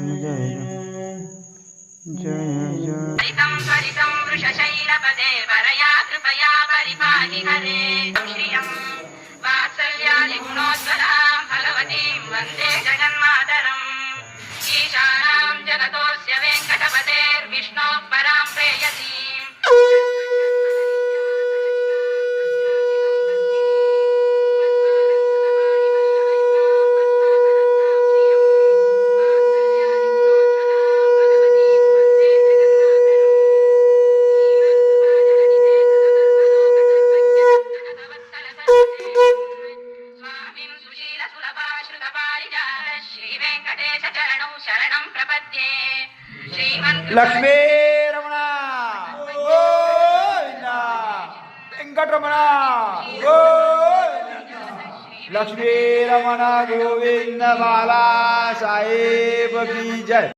राम जय जय जय हरितं त्वरितं वृषशैलपदे वरया कृपया परिपाहि हरे श्रियं वात्सल्यादि गुणोज्ज्वलां फलवतीं वन्दे जगन्मातरम् ईशानां जगतोऽस्य वेङ्कटपतेर्विष्णोः परां प्रेयसीम् लक्ष्मी रमण गोविंदा वेंकटरमण गोविंदा लक्ष्मी रमण गोविंद बाला साहेब की जय।